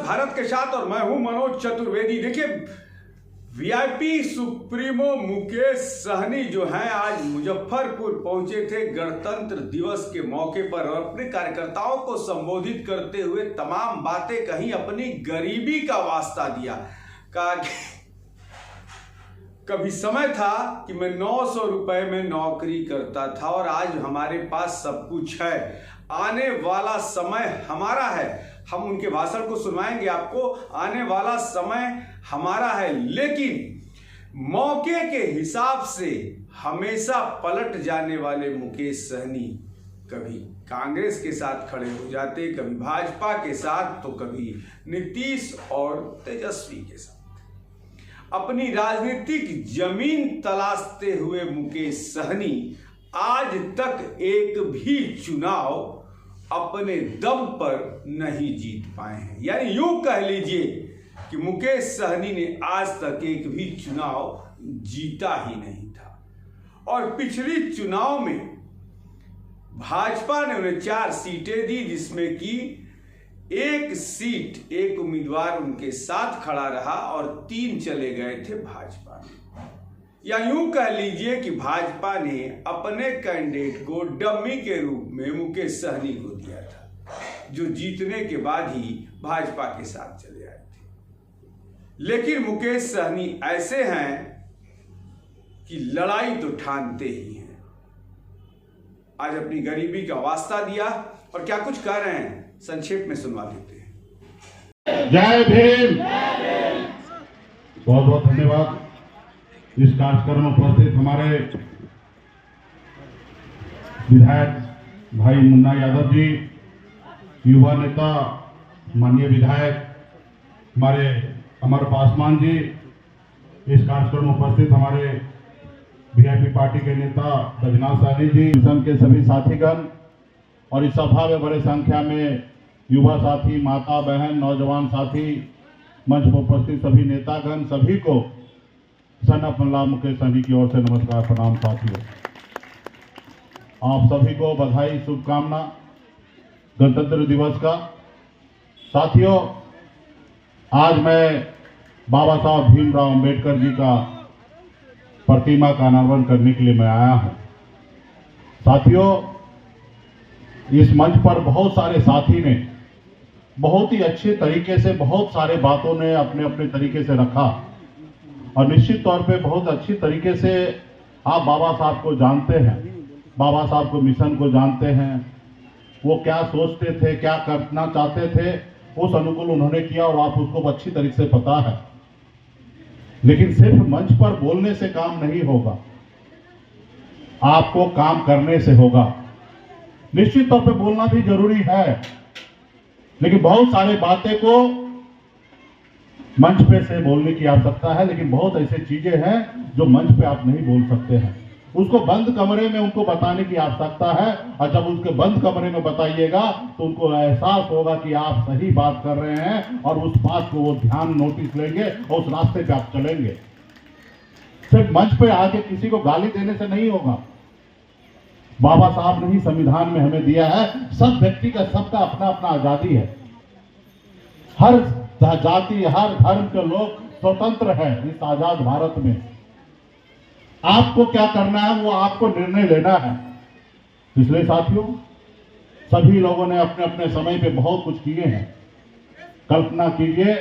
भारत के साथ और मैं हूं मनोज चतुर्वेदी। देखिए, वीआईपी सुप्रीमो मुकेश सहनी जो हैं आज मुजफ्फरपुर पहुंचे थे गणतंत्र दिवस के मौके पर और अपने कार्यकर्ताओं को संबोधित करते हुए तमाम बातें कहीं, अपनी गरीबी का वास्ता दिया। कहा कि कभी समय था कि मैं 900 रुपए में नौकरी करता था और आज हमारे पास सब कुछ है, आने वाला समय हमारा है। हम उनके भाषण को सुनवाएंगे आपको। आने वाला समय हमारा है, लेकिन मौके के हिसाब से हमेशा पलट जाने वाले मुकेश सहनी कभी कांग्रेस के साथ खड़े हो जाते, कभी भाजपा के साथ, तो कभी नीतीश और तेजस्वी के साथ। अपनी राजनीतिक जमीन तलाशते हुए मुकेश सहनी आज तक एक भी चुनाव अपने दम पर नहीं जीत पाए हैं। यानी यूं कह लीजिए कि मुकेश सहनी ने आज तक एक भी चुनाव जीता ही नहीं था। और पिछली चुनाव में भाजपा ने उन्हें 4 सीटें दी, जिसमें कि 1 सीट एक उम्मीदवार उनके साथ खड़ा रहा और 3 चले गए थे भाजपा में। या यूं कह लीजिए कि भाजपा ने अपने कैंडिडेट को डम्मी के रूप में मुकेश सहनी को दिया था, जो जीतने के बाद ही भाजपा के साथ चले आए थे। लेकिन मुकेश सहनी ऐसे हैं कि लड़ाई तो ठानते ही हैं। आज अपनी गरीबी का वास्ता दिया और क्या कुछ कह रहे हैं, संक्षेप में सुनवा देते हैं। जय भीम। बहुत बहुत धन्यवाद। इस कार्यक्रम में उपस्थित हमारे विधायक भाई मुन्ना यादव जी, युवा नेता माननीय विधायक हमारे अमर पासवान जी, इस कार्यक्रम में उपस्थित हमारे वीआईपी पार्टी के नेता रजनाथ सहनी जी, मिशन के सभी साथीगण और इस सभा में बड़े संख्या में युवा साथी, माता बहन, नौजवान साथी, मंच पर उपस्थित सभी नेतागण, सभी को सन ऑफ मुकेश सहनी की ओर से नमस्कार, प्रणाम साथियों। आप सभी को बधाई, शुभकामना गणतंत्र दिवस का। साथियों, आज मैं बाबा साहब भीमराव अंबेडकर जी का प्रतिमा का अनावरण करने के लिए मैं आया हूं। साथियों, इस मंच पर बहुत सारे साथी ने बहुत ही अच्छे तरीके से, बहुत सारे बातों ने अपने अपने तरीके से रखा और निश्चित तौर पे बहुत अच्छी तरीके से आप बाबा साहब को जानते हैं, बाबा साहब को मिशन को जानते हैं। वो क्या सोचते थे, क्या करना चाहते थे, उस अनुकूल उन्होंने किया और आप उसको अच्छी तरीके से पता है। लेकिन सिर्फ मंच पर बोलने से काम नहीं होगा, आपको काम करने से होगा। निश्चित तौर पे बोलना भी जरूरी है, लेकिन बहुत सारे बातें को मंच पे से बोलने की आवश्यकता है, लेकिन बहुत ऐसी चीजें हैं जो मंच पे आप नहीं बोल सकते हैं। उसको बंद कमरे में उनको बताने की आवश्यकता है, और जब उसके बंद कमरे में बताइएगा तो उनको एहसास होगा कि आप सही बात कर रहे हैं और उस बात को वो ध्यान नोटिस लेंगे और उस रास्ते पे आप चलेंगे। सिर्फ मंच पे आके किसी को गाली देने से नहीं होगा। बाबा साहब ने ही संविधान में हमें दिया है, सब व्यक्ति का, सबका अपना अपना आजादी है। हर जाति, हर धर्म के लोग स्वतंत्र हैं इस आजाद भारत में। आपको क्या करना है वो आपको निर्णय लेना है। इसलिए साथियों, सभी लोगों ने अपने अपने समय पे बहुत कुछ किए हैं। कल्पना कीजिए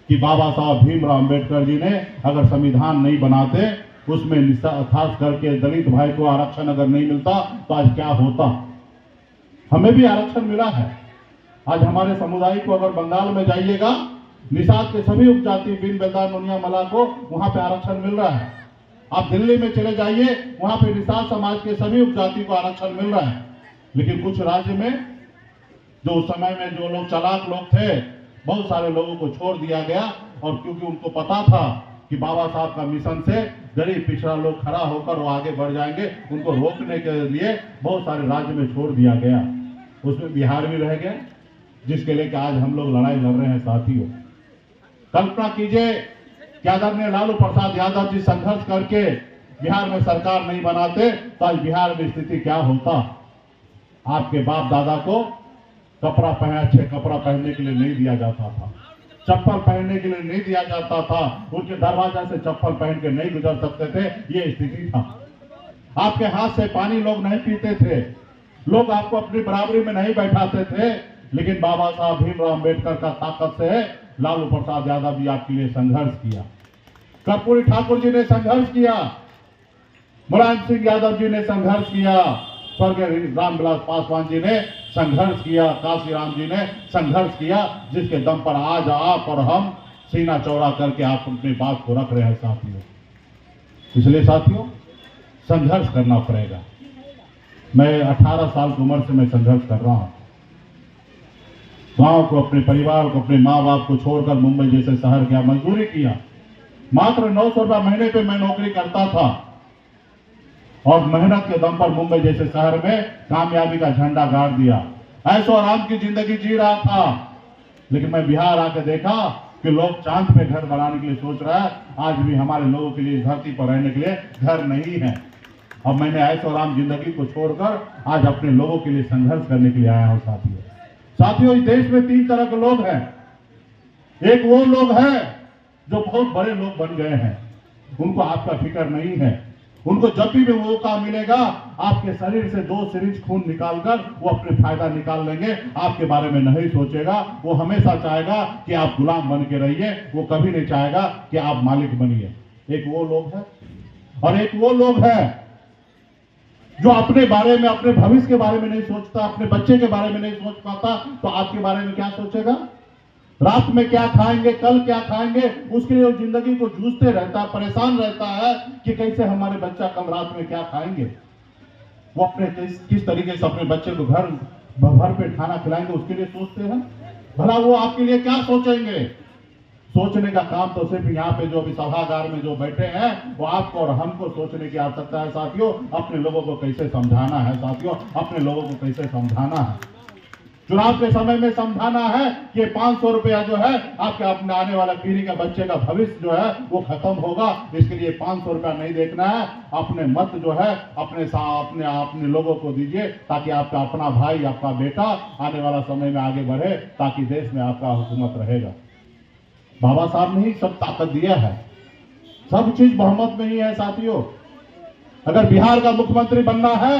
कि बाबा साहब भीमराव अंबेडकर जी ने अगर संविधान नहीं बनाते, उसमें खास करके दलित भाई को आरक्षण अगर नहीं मिलता तो आज क्या होता। हमें भी आरक्षण मिला है। आज हमारे समुदाय को अगर बंगाल में जाइएगा, निषाद के सभी उपजाति, बिन बेलदार, मुनिया, मला को वहां पे आरक्षण मिल रहा है। आप दिल्ली में चले जाइए, वहां पे निषाद समाज के सभी उपजाति को आरक्षण मिल रहा है। लेकिन कुछ राज्य में जो उस समय में जो लोग चालाक लोग थे, बहुत सारे लोगों को छोड़ दिया गया, और क्योंकि उनको पता था कि बाबा साहब का मिशन से गरीब पिछड़ा लोग खड़ा होकर वो आगे बढ़ जाएंगे, उनको रोकने के लिए बहुत सारे राज्य में छोड़ दिया गया। उसमें बिहार भी रह गया, जिसके लिए आज हम लोग लड़ाई लड़ रहे हैं। साथियों, कल्पना कीजिए कि आदरणीय लालू प्रसाद यादव जी संघर्ष करके बिहार में सरकार नहीं बनाते तो आज बिहार में स्थिति क्या होता। आपके बाप दादा को कपड़ा अच्छे कपड़ा पहनने के लिए नहीं दिया जाता था। चप्पल पहनने के लिए नहीं दिया जाता था, उनके दरवाजा से चप्पल पहन के नहीं गुजर सकते थे, ये स्थिति था। आपके हाथ से पानी लोग नहीं पीते थे, लोग आपको अपनी बराबरी में नहीं बैठाते थे, लेकिन बाबा साहब भीमराव अम्बेडकर का ताकत से लालू प्रसाद यादव जी आपके लिए संघर्ष किया, कर्पूरी ठाकुर जी ने संघर्ष किया, मुलायम सिंह यादव जी ने संघर्ष किया, स्वर्गीय रामविलास पासवान जी ने संघर्ष किया, काशीराम जी ने संघर्ष किया, जिसके दम पर आज आप और हम सीना चौड़ा करके आप अपनी बात को रख रहे हैं साथियों। इसलिए साथियों संघर्ष करना पड़ेगा। मैं 18 साल की उम्र से मैं संघर्ष कर रहा हूं। गांव को, अपने परिवार को, अपने माँ बाप को छोड़कर मुंबई जैसे शहर गया, मजदूरी किया। मात्र 900 रुपया महीने पे मैं नौकरी करता था और मेहनत के दम पर मुंबई जैसे शहर में कामयाबी का झंडा गाड़ दिया। ऐशो आराम की जिंदगी जी रहा था, लेकिन मैं बिहार आके देखा कि लोग चांद पे घर बनाने के लिए सोच रहा है। आज भी हमारे लोगों के लिए धरती पर रहने के लिए घर नहीं है। अब मैंने ऐशो आराम जिंदगी को छोड़कर आज अपने लोगों के लिए संघर्ष करने के लिए आया हूं साथियों। इस देश में 3 तरह के लोग हैं। एक वो लोग हैं जो बहुत बड़े लोग बन गए हैं, उनको आपका फिक्र नहीं है। उनको जब भी मौका मिलेगा आपके शरीर से 2 सिरिंज खून निकालकर वो अपने फायदा निकाल लेंगे, आपके बारे में नहीं सोचेगा। वो हमेशा चाहेगा कि आप गुलाम बन के रहिए, वो कभी नहीं चाहेगा कि आप मालिक बनिए। एक वो लोग है और एक वो लोग है जो अपने बारे में, अपने भविष्य के बारे में नहीं सोचता, अपने बच्चे के बारे में नहीं सोच पाता, तो आपके बारे में क्या सोचेगा? रात में क्या खाएंगे, कल क्या खाएंगे, उसके लिए वो जिंदगी को जूझते रहता है, परेशान रहता है कि कैसे हमारे बच्चा कल रात में क्या खाएंगे। वो अपने किस तरीके से अपने बच्चे को घर भर पेट खाना खिलाएंगे, उसके लिए सोचते हैं। भला वो आपके लिए क्या सोचेंगे? सोचने का काम तो सिर्फ यहाँ पे जो अभी सभागार में जो बैठे हैं वो आपको और हमको सोचने की आवश्यकता है साथियों। अपने लोगों को कैसे समझाना है साथियों, अपने लोगों को कैसे समझाना है। चुनाव के समय में समझाना है कि 500 रुपया जो है आपके अपने आने वाला पीढ़ी का बच्चे का भविष्य जो है वो खत्म होगा। इसके लिए 500 रुपया नहीं देखना है, अपने मत जो है अपने लोगों को दीजिए, ताकि आपका अपना भाई, आपका बेटा आने वाला समय में आगे बढ़े, ताकि देश में आपका हुकूमत रहेगा। बाबा साहब ने ही सब ताकत दिया है, सब चीज बहुमत में ही है साथियों। अगर बिहार का मुख्यमंत्री बनना है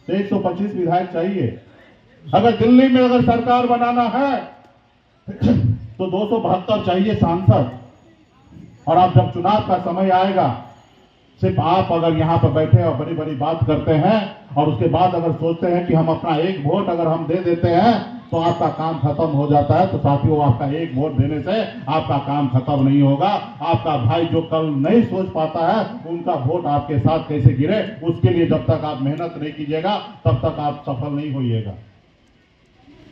तो 125 विधायक चाहिए। अगर दिल्ली में अगर सरकार बनाना है तो 272 चाहिए सांसद। और अब जब चुनाव का समय आएगा, सिर्फ आप अगर यहाँ पर बैठे और बड़ी बड़ी बात करते हैं और उसके बाद अगर सोचते हैं कि हम अपना 1 वोट अगर हम दे देते हैं तो आपका काम खत्म हो जाता है, तो साथियों आपका 1 वोट देने से आपका काम खत्म नहीं होगा। आपका भाई जो कल नहीं सोच पाता है उनका वोट आपके साथ कैसे गिरे, उसके लिए जब तक आप मेहनत नहीं कीजिएगा तब तक आप सफल नहीं होइएगा।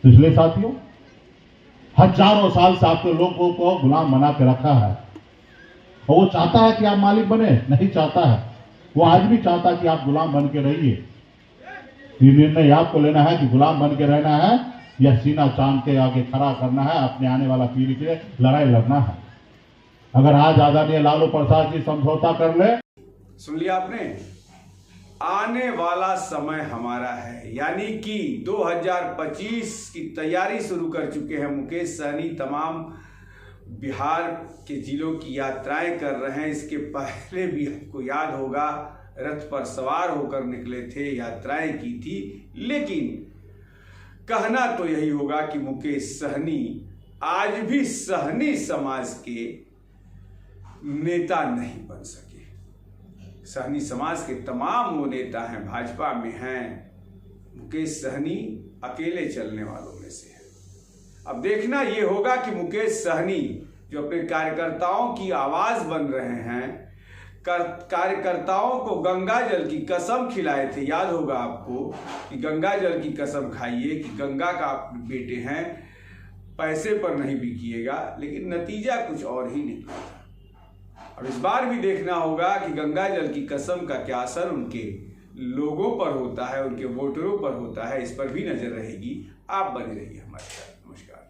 इसलिए साथियों हजारों साल से आपके लोगों को गुलाम बना के रखा है और वो चाहता है कि आप मालिक बने, नहीं चाहता है। वो आज भी चाहता है कि आप गुलाम बन के रहिए। ये निर्णय आपको लेना है कि गुलाम बन के रहना है या सीना चांद के आगे खड़ा करना है, अपने आने वाला पीढ़ी के लिए लड़ाई लड़ना है। अगर आज आदरणीय लालू प्रसाद जी समझौता कर ले। सुन लिया आपने, आने वाला समय हमारा है, यानी कि 2025 की तैयारी शुरू कर चुके हैं मुकेश सहनी। तमाम बिहार के जिलों की यात्राएं कर रहे हैं। इसके पहले भी आपको याद होगा रथ पर सवार होकर निकले थे, यात्राएं की थी। लेकिन कहना तो यही होगा कि मुकेश सहनी आज भी सहनी समाज के नेता नहीं बन सके। सहनी समाज के तमाम वो नेता हैं, भाजपा में हैं, मुकेश सहनी अकेले चलने वालों में से है। अब देखना ये होगा कि मुकेश सहनी जो अपने कार्यकर्ताओं की आवाज बन रहे हैं, कार्यकर्ताओं को गंगा जल की कसम खिलाए थे। याद होगा आपको कि गंगा जल की कसम खाइए कि गंगा का आप बेटे हैं, पैसे पर नहीं बिकिएगा, लेकिन नतीजा कुछ और ही निकला। और इस बार भी देखना होगा कि गंगा जल की कसम का क्या असर उनके लोगों पर होता है, उनके वोटरों पर होता है। इस पर भी नजर रहेगी। आप बने रहिए हमारे साथ।